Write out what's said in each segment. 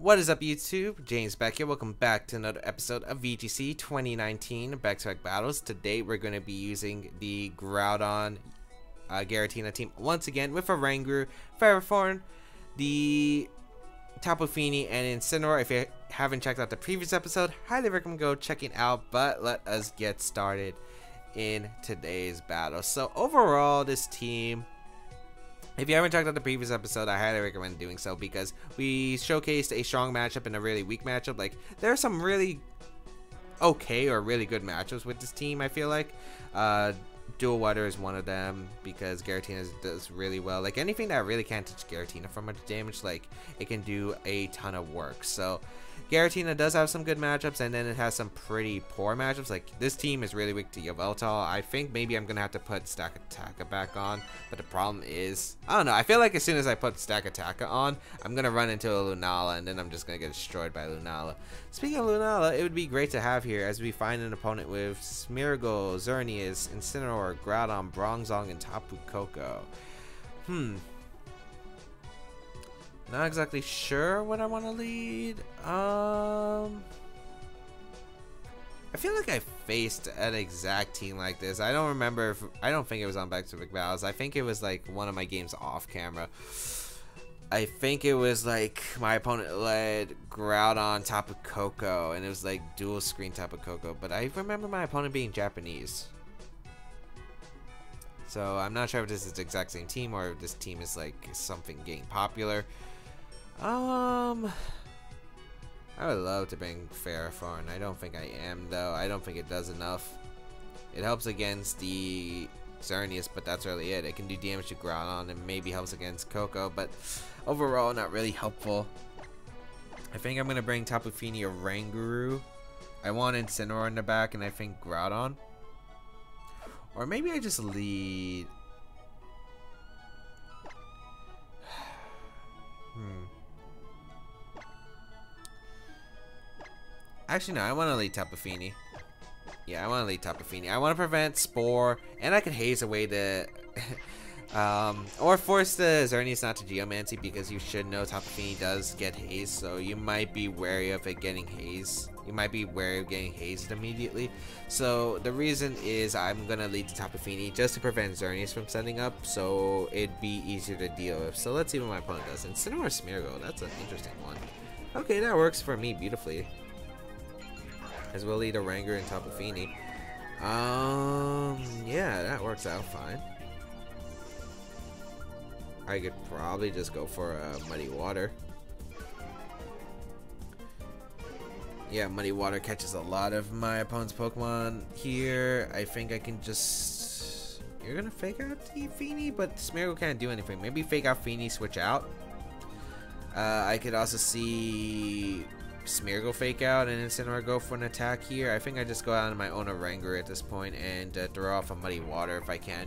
What is up, YouTube? James Baek here. Welcome back to another episode of VGC 2019 Baek Battles. Today we're going to be using the Groudon Giratina team once again with a Rangoon, Ferrothorn, the Tapu Fini, and Incineroar. If you haven't checked out the previous episode, highly recommend go checking out. But let us get started in today's battle. So overall, this team, if you haven't checked out the previous episode, I highly recommend doing so because we showcased a strong matchup and a really weak matchup. Like, there are some really okay or really good matchups with this team, I feel like. Dual Water is one of them because Giratina does really well. Like, anything that really can't touch Giratina for much damage, like, it can do a ton of work. So Giratina does have some good matchups, and then it has some pretty poor matchups. Like, this team is really weak to Yveltal. I think maybe I'm gonna have to put Stack Attacka back on, but the problem is, I don't know, I feel like as soon as I put Stack Attacka on, I'm gonna run into a Lunala, and then I'm just gonna get destroyed by Lunala. Speaking of Lunala, it would be great to have here as we find an opponent with Smeargle, Xerneas, Incineroar, Groudon, Bronzong, and Tapu Koko. Not exactly sure what I want to lead. I feel like I faced an exact team like this. I don't remember if, I don't think it was on Baek Battles. I think it was like one of my games off camera. I think it was like my opponent led Groudon, Tapu Koko, and it was like dual screen Tapu Koko. But I remember my opponent being Japanese. So I'm not sure if this is the exact same team or if this team is like something getting popular. I would love to bring Ferrothorn. I don't think I am though. I don't think it does enough. It helps against the Xerneas, but that's really it. It can do damage to Groudon and maybe helps against Koko, but overall not really helpful. I think I'm gonna bring Tapu Fini or Rangoon. I want Incineroar in the back, and I think Groudon. Or maybe I just lead. Actually, no, I want to lead Tapu Fini. Yeah, I want to lead Tapu Fini. I want to prevent Spore, and I could haze away the... or force the Xerneas not to Geomancy, because you should know Tapu Fini does get hazed, so you might be wary of it getting hazed. You might be wary of getting hazed immediately. So the reason is I'm going to lead the Tapu Fini just to prevent Xerneas from setting up, so it'd be easier to deal with. So let's see what my opponent does. Incineroar Smeargle, that's an interesting one. Okay, that works for me beautifully. As we'll lead a Rangoon and Tapu Fini. Yeah, that works out fine. I could probably just go for Muddy Water. Yeah, Muddy Water catches a lot of my opponent's Pokemon here. I think I can just... You're gonna fake out the Fini, but Smeargle can't do anything. Maybe fake out Fini, switch out. I could also see Smeargle fake out and Incineroar go for an attack here. I think I just go out on my own Rangoon at this point and throw off a Muddy Water if I can.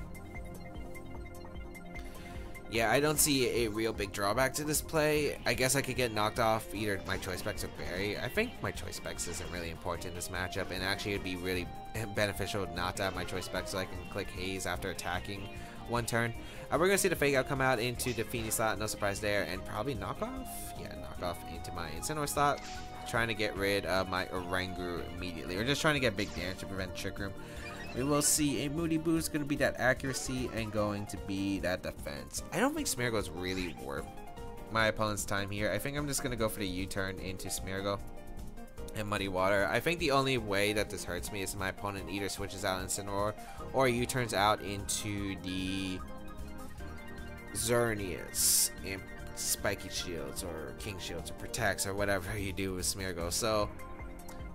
Yeah, I don't see a real big drawback to this play. I guess I could get knocked off either my Choice Specs or Berry. I think my Choice Specs isn't really important in this matchup, and actually it'd be really beneficial not to have my Choice Specs so I can click Haze after attacking one turn. We're going to see the fake out come out into the Fini slot, no surprise there, and probably knock off. Yeah, knock off into my Incineroar slot. Trying to get rid of my Rangoon immediately, or just trying to get big damage to prevent Trick Room. We will see a Moody Boost, going to be that accuracy and going to be that defense. I don't think Smeargle is really worth my opponent's time here. I think I'm just going to go for the U-turn into Smeargle and Muddy Water. I think the only way that this hurts me is my opponent either switches out Incineroar or U-turns out into the Xerneas and Spiky Shields or King Shields or Protects or whatever you do with Smeargle. So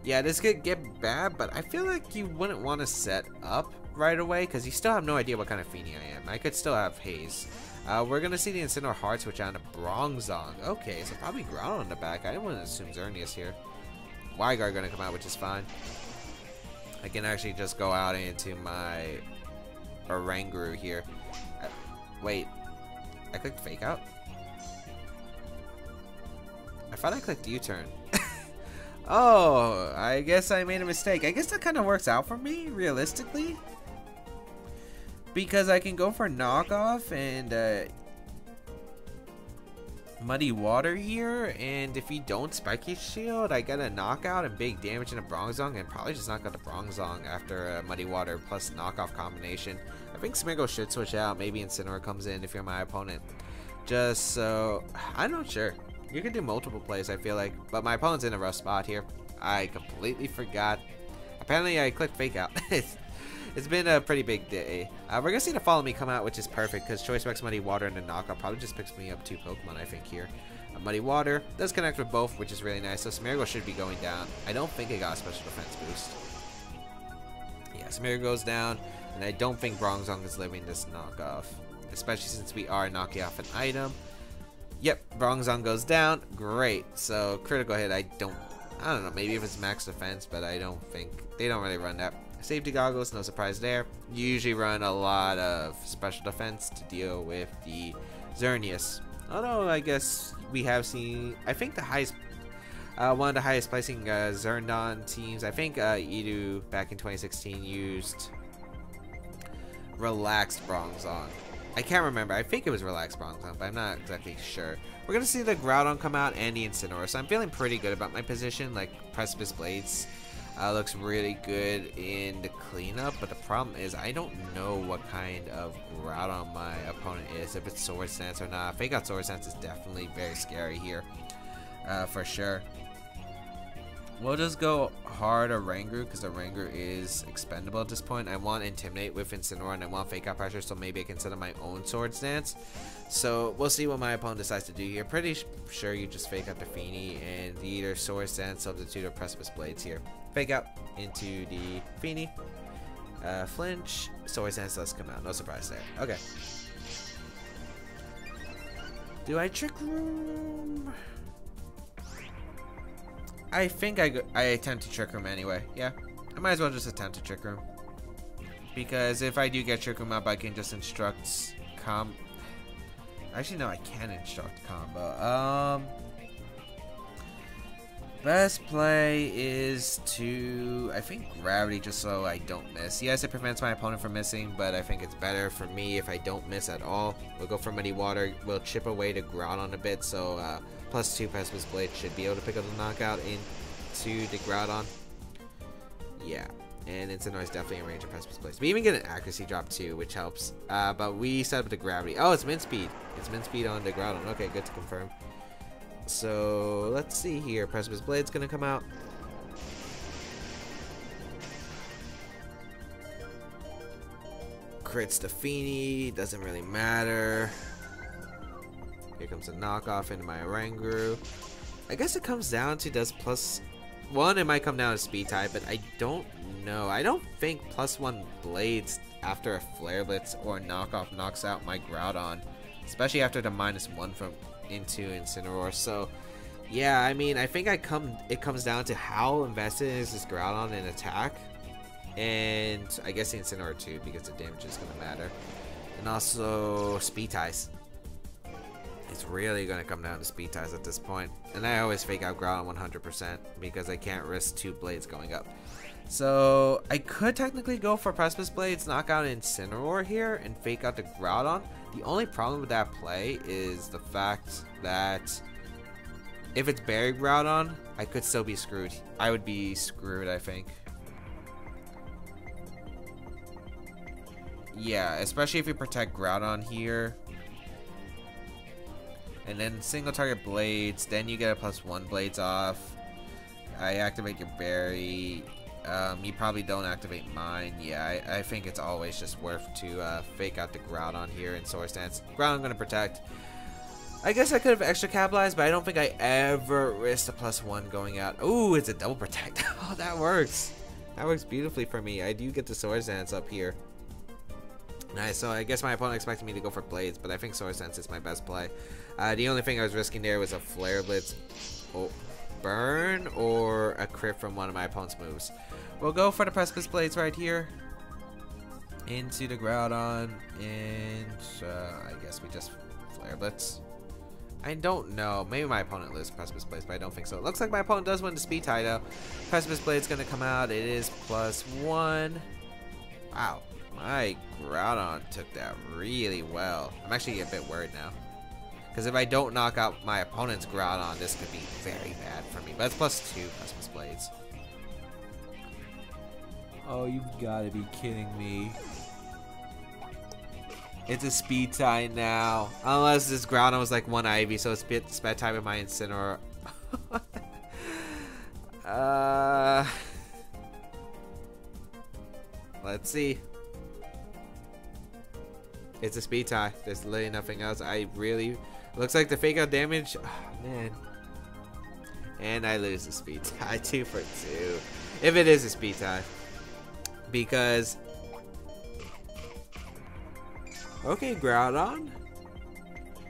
yeah, this could get bad, but I feel like you wouldn't want to set up right away because you still have no idea what kind of Fini I am. I could still have Haze. We're going to see the Incineroar Heart switch out to Bronzong. Okay, so probably Groudon in the back. I didn't want to assume Xerneas here. Wyguard going to come out, which is fine. I can actually just go out into my Rangoon here. Wait, I clicked fake out? I thought I clicked U-turn. Oh, I guess I made a mistake. I guess that kind of works out for me, realistically. Because I can go for knockoff and Muddy Water here, and if you don't Spiky Shield, I get a knockout and big damage in a Bronzong, and probably just knock out the Bronzong after a Muddy Water plus knockoff combination. I think Smeargle should switch out. Maybe Incineroar comes in if you're my opponent. Just so, I'm not sure. You can do multiple plays, I feel like, but my opponent's in a rough spot here. I completely forgot. Apparently, I clicked Fake Out. It's been a pretty big day. We're going to see the Follow Me come out, which is perfect, because Choice Specs Muddy Water and the Knockout probably just picks me up 2 Pokemon, I think, here. Muddy Water does connect with both, which is really nice, so Smeargle should be going down. I don't think it got a special defense boost. Yeah, Smeargle goes down, and I don't think Bronzong is living this knockoff, especially since we are knocking off an item. Yep, Bronzong goes down. Great. So, critical hit, I don't know, maybe if it's max defense, but I don't think, they don't really run that. Safety goggles, no surprise there. You usually run a lot of special defense to deal with the Xerneas. Although, I guess we have seen, I think the highest, one of the highest placing Xerndon teams, I think Edu back in 2016 used Relaxed Bronzong. I can't remember. I think it was Relaxed Bronzong, but I'm not exactly sure. We're going to see the Groudon come out and the Incineroar, so I'm feeling pretty good about my position. Like, Precipice Blades looks really good in the cleanup, but the problem is I don't know what kind of Groudon my opponent is, if it's Sword Stance or not. Fake Out Sword Stance is definitely very scary here, for sure. We'll just go hard a Rangoon, because the Rangoon is expendable at this point. I want Intimidate with Incineroar, and I want Fake Out Pressure, so maybe I can set up my own Sword Stance. So we'll see what my opponent decides to do here. Pretty sure you just Fake Out the Feeny and either Sword Stance substitute or Precipice Blades here. Fake Out into the Feeny. Flinch. Sword Stance does come out. No surprise there. Okay. Do I Trick Room? I think I attempt to Trick Room anyway. Yeah, I might as well just attempt to Trick Room, because if I do get Trick Room up, I can just instruct Actually, no, I can instruct combo. Best play is to, I think, Gravity, just so I don't miss. Yes, it prevents my opponent from missing, but I think it's better for me if I don't miss at all. We'll go for Muddy Water. We'll chip away to Groudon a bit, so +2 Precipice Blade should be able to pick up the knockout into the Groudon. Yeah, and Incineroar is definitely in range of Precipice Blades. We even get an accuracy drop too, which helps. But we set up the Gravity. Oh, it's Mint Speed. It's Mint Speed on the Groudon. Okay, good to confirm. So let's see here. Precipice Blade's gonna come out. Crits the Feeny. Doesn't really matter. Here comes a knockoff into my Oranguru. I guess it comes down to does +1. It might come down to speed type, but I don't know. I don't think +1 Blades after a Flare Blitz or knockoff knocks out my Groudon, especially after the -1 from into Incineroar. So yeah, I mean, I think it comes down to how invested is this Groudon in attack, and I guess the Incineroar too, because the damage is gonna matter, and also speed ties. It's really going to come down to speed ties at this point. And I always Fake Out Groudon 100% because I can't risk 2 Blades going up. So I could technically go for Precipice Blades, knock out Incineroar here, and Fake Out the Groudon. The only problem with that play is the fact that if it's buried Groudon, I could still be screwed. I would be screwed, I think. Yeah, especially if you protect Groudon here. And then single target Blades, then you get a +1 Blades off. I activate your Berry. You probably don't activate mine. Yeah, I think it's always just worth to Fake Out the Groudon here in Sword Stance. Groudon gonna protect. I guess I could have extra capitalized, but I don't think I ever risked a +1 going out. Ooh, it's a double protect. Oh, that works. That works beautifully for me. I do get the Sword Stance up here. Nice, so I guess my opponent expected me to go for Blades, but I think Sword Stance is my best play. The only thing I was risking there was a Flare Blitz burn or a crit from one of my opponent's moves. We'll go for the Precipice Blades right here into the Groudon, and I guess we just Flare Blitz. I don't know. Maybe my opponent loses Precipice Blades, but I don't think so. It looks like my opponent does win the speed tie though. Precipice Blade's going to come out. It is +1. Wow. My Groudon took that really well. I'm actually a bit worried now. Because if I don't knock out my opponent's Groudon, this could be very bad for me. But it's +2 Christmas Blades. Oh, you've got to be kidding me. It's a speed tie now. Unless this Groudon was like 1 Ivy, so it's sped type with my Incineroar. Let's see. It's a speed tie. There's literally nothing else. Looks like the fake out damage. Oh, man. And I lose the speed tie. 2 for 2. If it is a speed tie. Because... Okay, Groudon.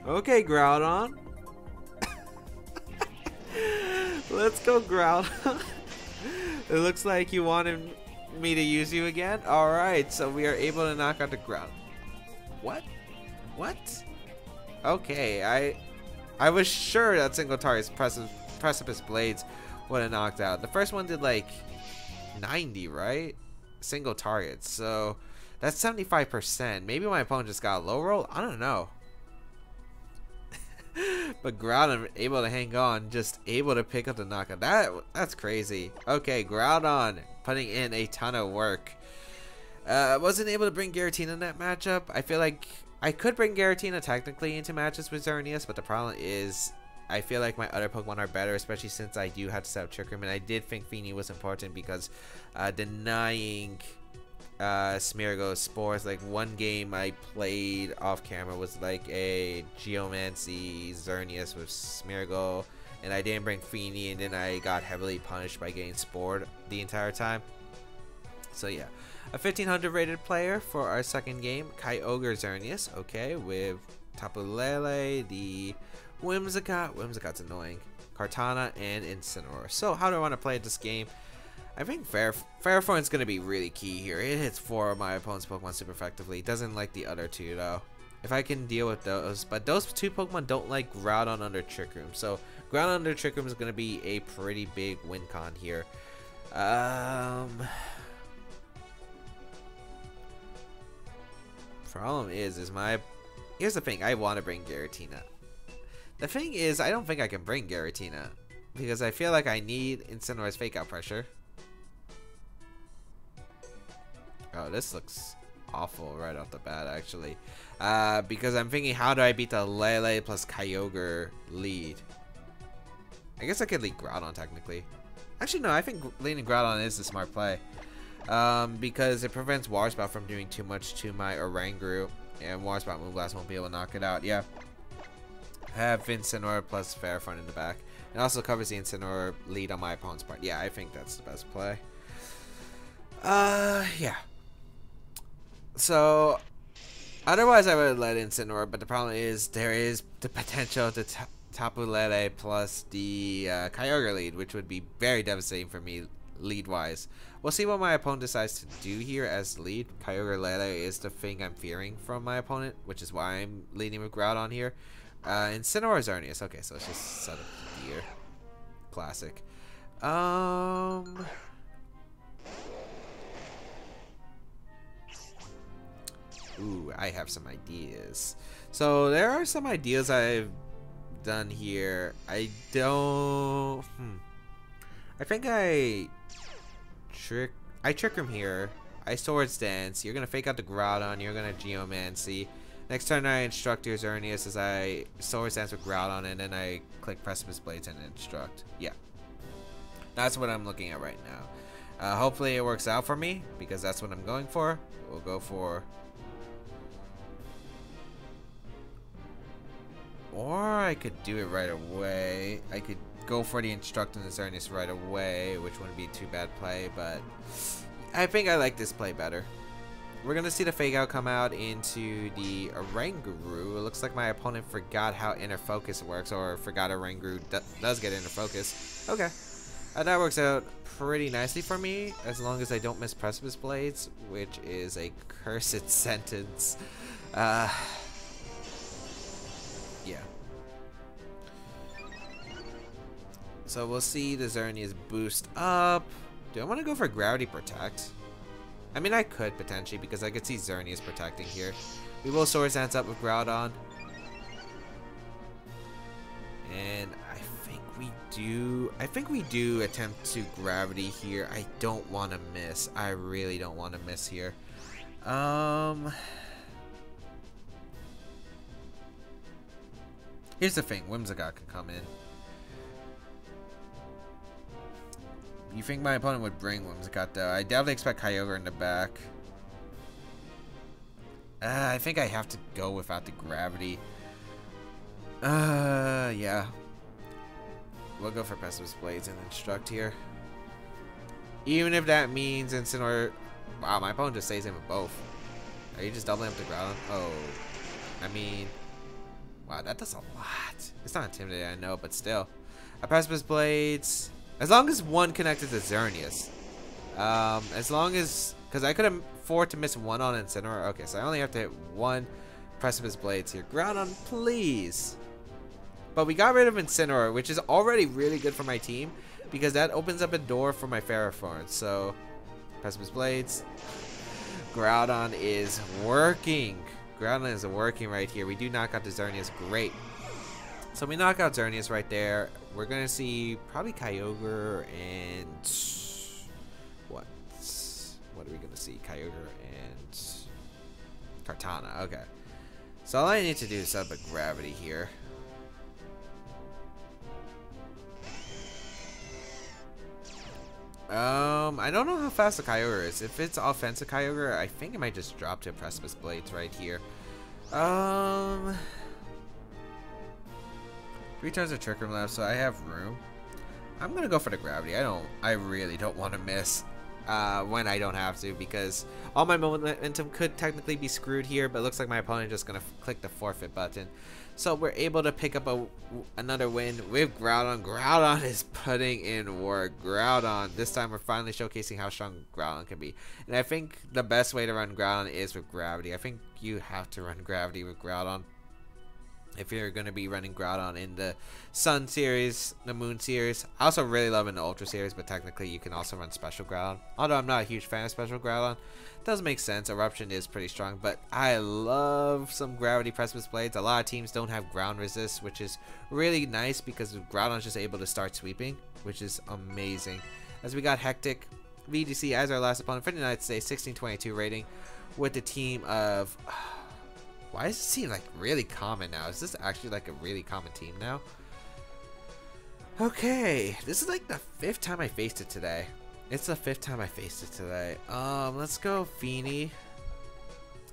Okay, Groudon. Let's go, Groudon. It looks like you wanted me to use you again. Alright, so we are able to knock out the Groudon. What? What? Okay, I was sure that single target's Precipice Blades would have knocked out. The first one did like 90, right? Single target. So that's 75%. Maybe my opponent just got a low roll. I don't know. But Groudon able to hang on, just able to pick up the knockout. That's crazy. Okay, Groudon putting in a ton of work. Wasn't able to bring Giratina in that matchup. I feel like I could bring Giratina technically into matches with Xerneas, but the problem is I feel like my other Pokemon are better, especially since I do have to set up Trick Room, and I did think Feeny was important because denying Smeargo's spores, like one game I played off camera was like a Geomancy Xerneas with Smeargo, and I didn't bring Feeny, and then I got heavily punished by getting spored the entire time. So yeah, a 1500 rated player for our second game, Kyogre Xerneas, okay, with Tapu Lele, the Whimsicott's annoying, Kartana, and Incineroar. So how do I want to play this game? I think Ferrothorn's going to be really key here. It hits 4 of my opponent's Pokemon super effectively. It doesn't like the other 2 though. If I can deal with those. But those 2 Pokemon don't like Groudon under Trick Room. So Groudon under Trick Room is going to be a pretty big win con here. Problem is here's the thing. I want to bring Giratina. The thing is, I don't think I can bring Giratina. Because I feel like I need Incineroar's Fake Out Pressure. Oh, this looks awful right off the bat, actually. Because I'm thinking, how do I beat the Lele plus Kyogre lead? I guess I could lead Groudon, technically. Actually, no, I think leading Groudon is the smart play. Because it prevents Water Spout from doing too much to my Oranguru. And Water Spout Moonblast won't be able to knock it out. Yeah. Have Incineroar plus Ferrothorn in the back. It also covers the Incineroar lead on my opponent's part. Yeah, I think that's the best play. Yeah. So, otherwise I would let Incineroar, but the problem is there is the potential to Tapu Lele plus the Kyogre lead, which would be very devastating for me lead-wise. We'll see what my opponent decides to do here as lead. Kyogre Lele is the thing I'm fearing from my opponent, which is why I'm leading with Groudon here. Incineroar Xerneas. Okay, so let's just set up here. Classic. Ooh, I have some ideas. So there are some ideas I've done here. I don't. I think I trick him here. I Swords Dance. You're gonna fake out the Groudon. You're gonna Geomancy. Next turn I instruct your Xerneas as I Swords Dance with Groudon, and then I click Precipice Blades and instruct. Yeah. That's what I'm looking at right now. Hopefully it works out for me, because that's what I'm going for. We'll go for... Or I could do it right away. I could go for the instruct on the Xerneas right away, which wouldn't be too bad play, but I think I like this play better. We're going to see the Fake Out come out into the Oranguru. It looks like my opponent forgot how Inner Focus works, or forgot Oranguru does get Inner Focus. Okay. That works out pretty nicely for me, as long as I don't miss Precipice Blades, which is a cursed sentence. Yeah. So we'll see the Xerneas boost up. Do I want to go for Gravity Protect? I mean, I could potentially, because I could see Xerneas protecting here. We will Swords Dance up with Groudon. And I think we do attempt to gravity here. I don't want to miss. I really don't want to miss here. Here's the thing, Whimsicott can come in. You think my opponent would bring Whimsicott though? I definitely expect Kyogre in the back. I think I have to go without the gravity. Yeah. We'll go for Precipice Blades and Instruct here. Even if that means Incineroar. Wow, my opponent just stays in with both. Are you just doubling up the Groudon? Oh. I mean. Wow, that does a lot. It's not intimidating, I know, but still. A Precipice Blades. As long as one connected to Xerneas. As long as. Because I could afford to miss one on Incineroar. Okay, so I only have to hit one Precipice Blades here. Groudon, please. But we got rid of Incineroar, which is already really good for my team. Because that opens up a door for my Ferrothorn. So, Precipice Blades. Groudon is working. Groudon is working right here. We do knock out the Xerneas. Great. So we knock out Xerneas right there. We're going to see probably Kyogre and... What? What are we going to see? Kyogre and... Kartana. Okay. So all I need to do is set up a gravity here. I don't know how fast the Kyogre is. If it's offensive Kyogre, I think it might just drop to Precipice Blades right here. 3 turns of Trick Room left, so I have room. I'm gonna go for the gravity. I really don't want to miss when I don't have to, because all my momentum could technically be screwed here, but it looks like my opponent just gonna click the forfeit button. So we're able to pick up another win with Groudon. Groudon is putting in work. Groudon, this time we're finally showcasing how strong Groudon can be. And I think the best way to run Groudon is with gravity. I think you have to run gravity with Groudon if you're going to be running Groudon in the Sun series, the Moon series. I also really love in the Ultra series, but technically you can also run Special Groudon. Although I'm not a huge fan of Special Groudon, it does make sense. Eruption is pretty strong, but I love some Gravity Precipice Blades. A lot of teams don't have ground resist, which is really nice because Groudon's just able to start sweeping, which is amazing. As we got Hectic, VGC as our last opponent for the United States, 1622 rating, with the team of... Why does it seem like really common now? Is this actually like a really common team now? Okay, this is like the 5th time I faced it today. It's the 5th time I faced it today. Let's go Feeny.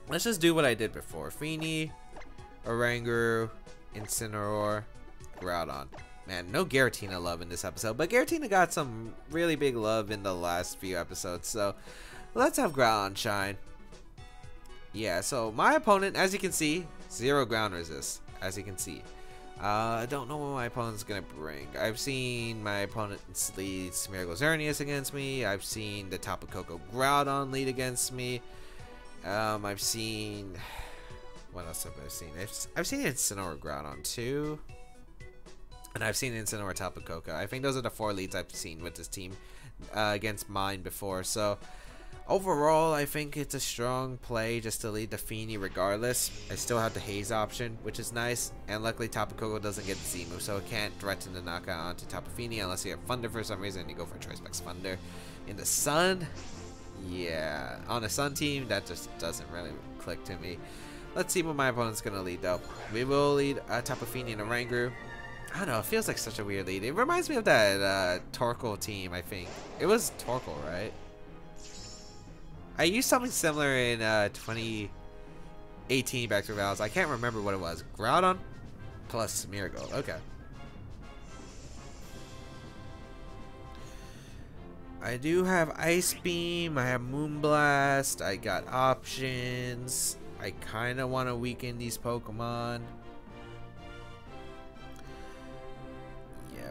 Let's just do what I did before. Feeny, Oranguru, Incineroar, Groudon. Man, no Giratina love in this episode, but Giratina got some really big love in the last few episodes, so let's have Groudon shine. Yeah, so my opponent, as you can see, 0 ground resist, as you can see. I don't know what my opponent's going to bring. I've seen my opponent lead Smeargle Xerneas against me. I've seen the Tapu Koko Groudon lead against me. I've seen... What else have I seen? I've seen Incineroar Groudon too. And I've seen Incineroar Tapu Koko. I think those are the 4 leads I've seen with this team against mine before. So... Overall, I think it's a strong play just to lead the Feeny regardless. I still have the Haze option, which is nice. And luckily, Tapu Koko doesn't get the Z move, so it can't threaten the knockout onto Tapu Fini unless you have Thunder for some reason and you go for Choice Specs Thunder. In the Sun, yeah. On a Sun team, that just doesn't really click to me. Let's see what my opponent's going to lead, though. We will lead Tapu Fini and Oranguru. I don't know, it feels like such a weird lead. It reminds me of that Torkoal team, I think. It was Torkoal, right? I used something similar in 2018 Back to Battles. I can't remember what it was. Groudon plus Smeargle. Okay. I do have Ice Beam. I have Moonblast. I got options. I kind of want to weaken these Pokemon.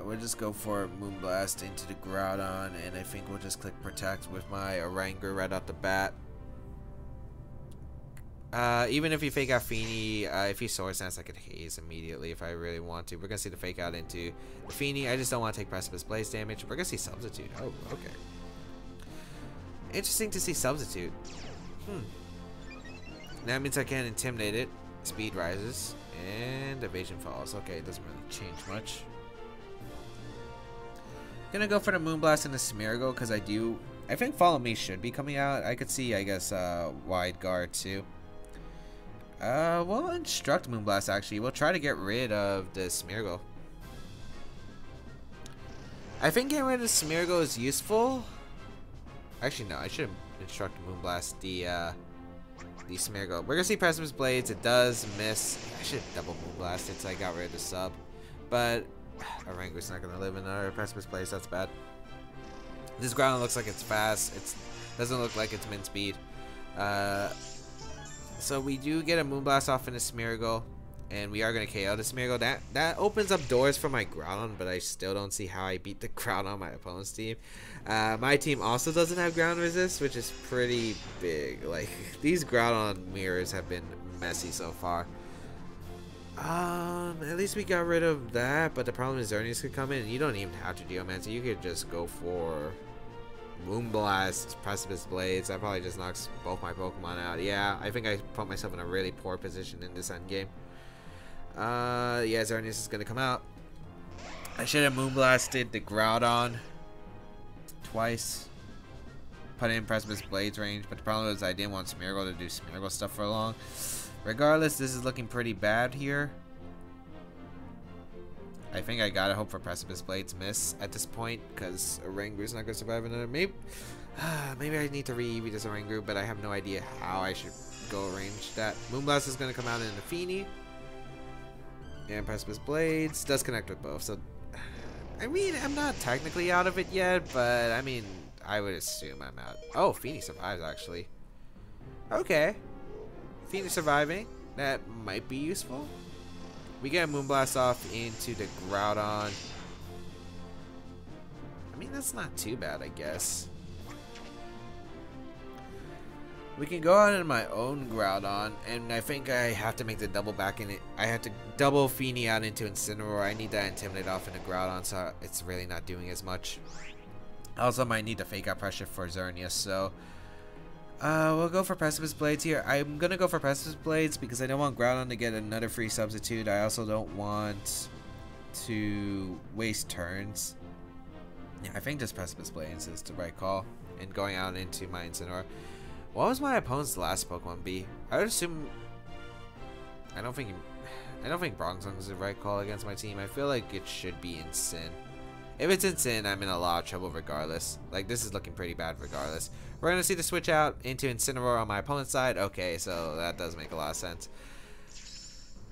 We'll just go for Moonblast into the Groudon, and I think we'll just click Protect with my Oranguru right off the bat. Even if you fake out Feeny, if he Swords Dance, I could Haze immediately if I really want to. We're going to see the fake out into the Feeny. I just don't want to take Precipice Blaze damage. We're going to see Substitute. Oh, okay. Interesting to see Substitute. That means I can't Intimidate it. Speed rises and evasion falls. Okay, it doesn't really change much. Gonna go for the Moonblast and the Smeargle because I think Follow Me should be coming out. I could see, I guess, Wide Guard too. We'll instruct Moonblast actually. We'll try to get rid of the Smeargle. I think getting rid of the Smeargle is useful. Actually, no, I should instruct Moonblast the Smeargle. We're gonna see Precipice Blades. It does miss. I should double Moonblast it so I got rid of the sub. But Orangu's not gonna live in our Precipice Blades. That's bad. This Groudon looks like it's fast. It doesn't look like it's min speed. So we do get a Moonblast off in the Smeargle, and we are gonna KO the Smeargle. That opens up doors for my Groudon, but I still don't see how I beat the Groudon on my opponent's team. My team also doesn't have ground resist, which is pretty big. Like, these Groudon mirrors have been messy so far. At least we got rid of that, but the problem is Xerneas could come in, and you don't even have to Geomancy. You could just go for Moonblast, Precipice Blades. That probably just knocks both my Pokemon out. Yeah, I think I put myself in a really poor position in this endgame. Yeah, Xerneas is gonna come out. I should have Moonblasted the Groudon twice. Put it in Precipice Blades range, but the problem is I didn't want Smeargle to do Smeargle stuff for long. Regardless, this is looking pretty bad here. I think I gotta hope for Precipice Blades miss at this point, because Orangu's not gonna survive another. Maybe I need to re-EV this Orangu, but I have no idea how I should go arrange that. Moonblast is gonna come out in the Feeny. And Precipice Blades does connect with both, so I mean, I'm not technically out of it yet, but I mean, I would assume I'm out. Oh, Feeny survives actually. Okay, Feeny surviving, that might be useful. We get a Moonblast off into the Groudon. I mean, that's not too bad, I guess. We can go out in my own Groudon, and I think I have to make the double back in it. I have to double Feeny out into Incineroar. I need that Intimidate off into Groudon, so it's really not doing as much. I also might need to fake out pressure for Xerneas, so we'll go for Precipice Blades here. I'm gonna go for Precipice Blades because I don't want Groudon to get another free substitute. I also don't want to waste turns. Yeah, I think just Precipice Blades is the right call. And going out into my Incineroar. What was my opponent's last Pokemon be? I would assume. I don't think Bronzong is the right call against my team. I feel like it should be Incin. If it's Incin, I'm in a lot of trouble regardless. Like, this is looking pretty bad regardless. We're gonna see the switch out into Incineroar on my opponent's side. Okay, so that does make a lot of sense.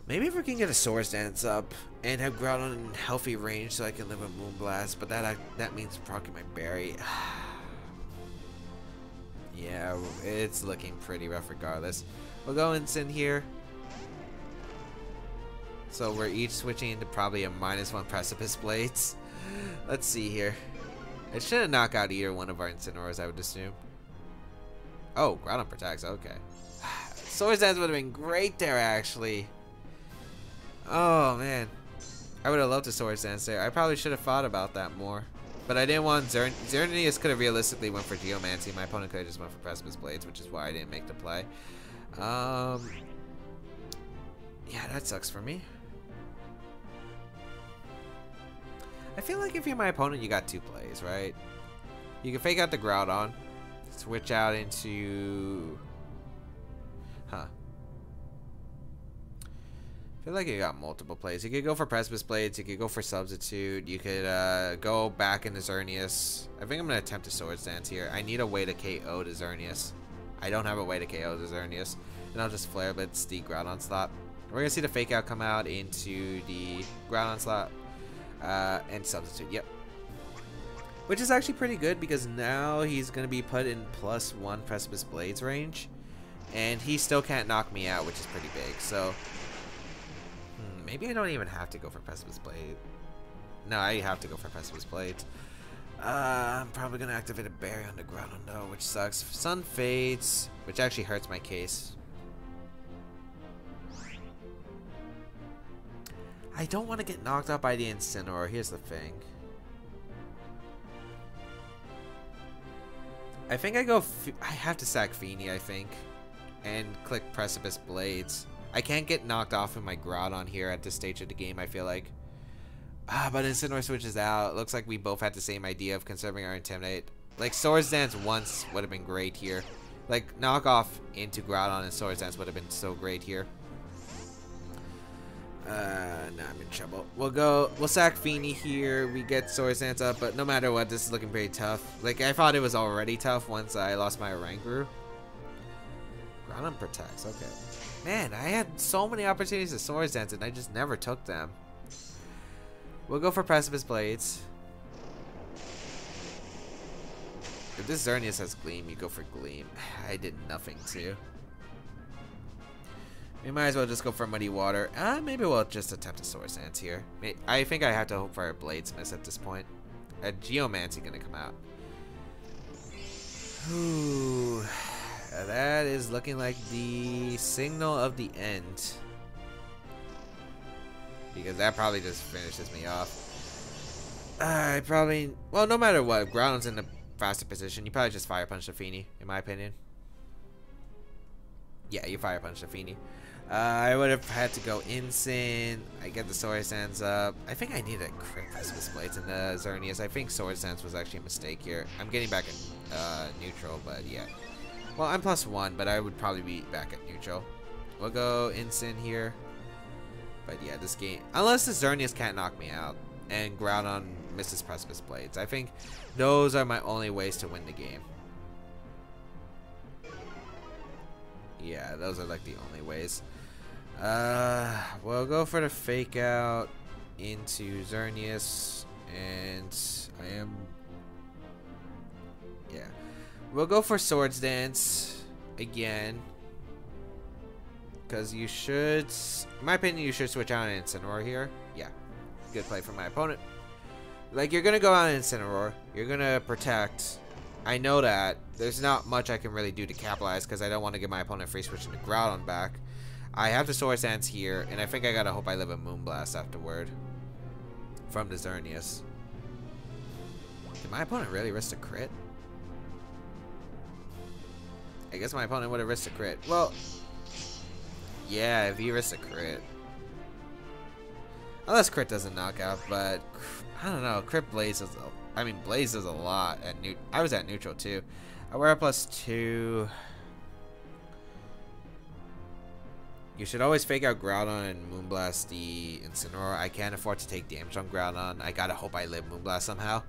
Maybe if we can get a Swords Dance up and have Groudon in healthy range so I can live with Moonblast, but that means proccing my berry. Yeah, it's looking pretty rough regardless. We'll go Incin here. So we're each switching into probably a -1 Precipice Blades. Let's see here. It shouldn't knock out either one of our Incineroars, I would assume. Oh, Groudon protects, okay. Swords Dance would have been great there, actually. Oh, man. I would have loved to Swords Dance there. I probably should have thought about that more. But I didn't want Xerneas could have realistically went for Geomancy. My opponent could have just went for Precipice Blades, which is why I didn't make the play. Yeah, that sucks for me. I feel like if you're my opponent, you got two plays, right? You can fake out the Groudon, switch out into... Huh. I feel like you got multiple plays. You could go for Precipice Blades, you could go for Substitute, you could go back into Xerneas. I think I'm going to attempt a Swords Dance here. I need a way to KO to Xerneas. I don't have a way to KO to Xerneas. And I'll just Flare Blitz the Groudon slot. We're going to see the Fake Out come out into the Groudon slot. And Substitute, yep. Which is actually pretty good because now he's going to be put in +1 Precipice Blades range. And he still can't knock me out, which is pretty big. So... maybe I don't even have to go for Precipice Blade. No, I have to go for Precipice Blades. I'm probably going to activate a Berry on the Groudon though, which sucks. Sun fades, which actually hurts my case. I don't want to get knocked out by the Incineroar. Here's the thing. I think I have to sack Feeny, I think. And click Precipice Blades. I can't get knocked off in my Groudon here at this stage of the game, I feel like. But Incineroar switches out. Looks like we both had the same idea of conserving our Intimidate. Like, Swords Dance once would have been great here. Like, knock off into Groudon and Swords Dance would have been so great here. Nah, I'm in trouble. We'll sack Feeny here. We get Swords Dance up, but no matter what, this is looking pretty tough. Like, I thought it was already tough once I lost my Oranguru. Groudon protects, okay. Man, I had so many opportunities to Swords Dance and I just never took them. We'll go for Precipice Blades. If this Xerneas has Gleam, you go for Gleam. I did nothing too. We might as well just go for Muddy Water. Maybe we'll just attempt a Swords Dance here. I think I have to hope for a Blades miss at this point. A Geomancy gonna come out. Ooh, that is looking like the signal of the end. Because that probably just finishes me off. Well, no matter what, Groudon's in a faster position. You probably just Fire Punch the Feeny, in my opinion. Yeah, you Fire Punch the Feeny. I would have had to go Incin. I get the Swords Dance up. I think I need a crit Precipice Blades in the Xerneas. I think Swords Dance was actually a mistake here. I'm getting back in neutral, but yeah. Well, I'm +1, but I would probably be back at neutral. We'll go Incin here. But yeah, this game, unless the Xerneas can't knock me out and Groudon misses Precipice Blades, I think those are my only ways to win the game. Yeah, those are like the only ways. We'll go for the Fake Out into Xerneas, and yeah, we'll go for Swords Dance again. Because you should, in my opinion, you should switch out an Incineroar here. Yeah, good play from my opponent. Like, you're going to go out an Incineroar. You're going to protect. I know that. There's not much I can really do to capitalize because I don't want to give my opponent free switch into Groudon back. I have the Swords Dance here, and I think I got to hope I live a Moonblast afterward from the Xerneas. Did my opponent really risk a crit? I guess my opponent would have risked a crit. Well, yeah, if he risks a crit. Unless crit doesn't knock out, but I don't know. Crit Blaze is, Blaze is a lot. I was at neutral too. We're at +2. You should always Fake Out Groudon and Moonblast the Incineroar. I can't afford to take damage on Groudon. I gotta hope I live Moonblast somehow.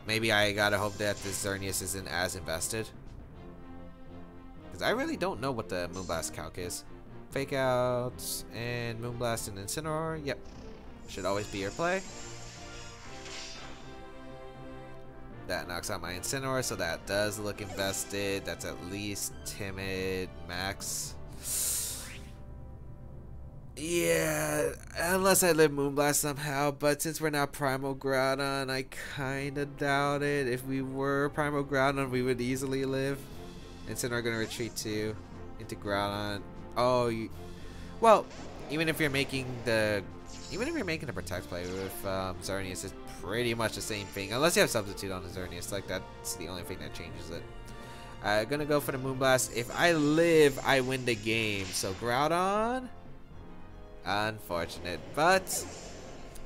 Maybe I gotta hope that this Xerneas isn't as invested. Because I really don't know what the Moonblast calc is. Fake Outs and Moonblast and Incineroar. Yep. Should always be your play. That knocks out my Incineroar, so that does look invested. That's at least Timid Max. Yeah, unless I live Moonblast somehow, but since we're not Primal Groudon, I kinda doubt it. If we were Primal Groudon, we would easily live. Incineroar gonna retreat to into Groudon. Oh, well, even if you're making the protect play with Xerneas, it's pretty much the same thing. Unless you have substitute on the Xerneas, like that's the only thing that changes it. I'm gonna go for the Moonblast. If I live, I win the game. So Groudon, unfortunate, but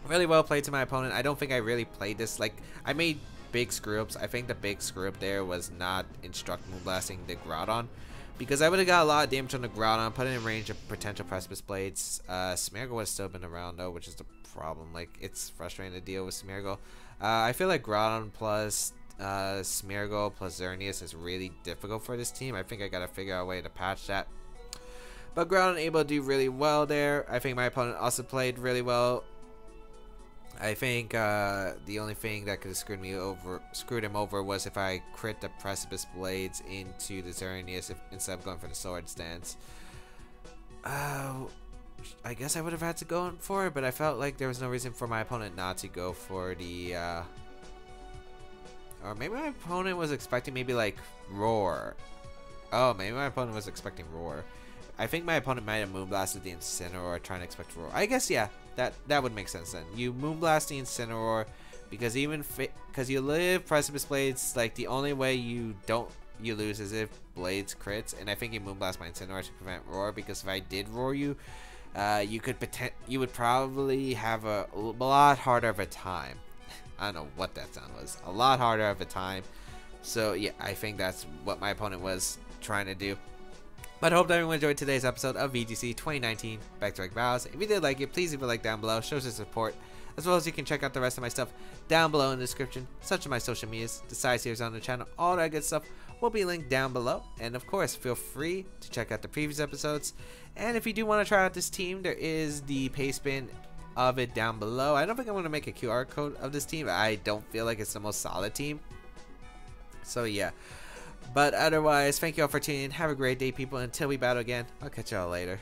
really well played to my opponent. I don't think I really played this. Like, I made big screw ups. I think the big screw up there was not instruct Moonblasting the Groudon. Because I would have got a lot of damage on the Groudon, put it in range of potential Precipice Blades. Smeargle would have still been around though, which is the problem. Like, it's frustrating to deal with Smeargle. I feel like Groudon plus Smeargle plus Xerneas is really difficult for this team. I think I gotta figure out a way to patch that. But Groudon able to do really well there. I think my opponent also played really well. I think the only thing that could have screwed him over was if I crit the Precipice Blades into the Xerneas instead of going for the Swords Dance. I guess I would have had to go for it, but I felt like there was no reason for my opponent not to go for the or maybe my opponent was expecting maybe like Roar. Oh, maybe my opponent was expecting Roar. I think my opponent might have Moonblasted the Incineroar trying to expect Roar. I guess, yeah, that would make sense then. You Moonblast the Incineroar because because you live Precipice Blades, like the only way you don't you lose is if Blades crits, and I think you Moonblast my Incineroar to prevent Roar, because if I did Roar you, you would probably have a lot harder of a time. I don't know what that sound was. A lot harder of a time. So yeah, I think that's what my opponent was trying to do. But I hope everyone enjoyed today's episode of VGC 2019 Baek Battles. If you did like it, please leave a like down below. Shows your support. As well as you can check out the rest of my stuff down below in the description, such as my social medias, the side series on the channel, all that good stuff will be linked down below. And of course, feel free to check out the previous episodes. And if you do want to try out this team, there is the paste bin of it down below. I don't think I'm going to make a QR code of this team. I don't feel like it's the most solid team. So yeah. But otherwise, thank you all for tuning in. Have a great day, people. Until we battle again, I'll catch y'all later.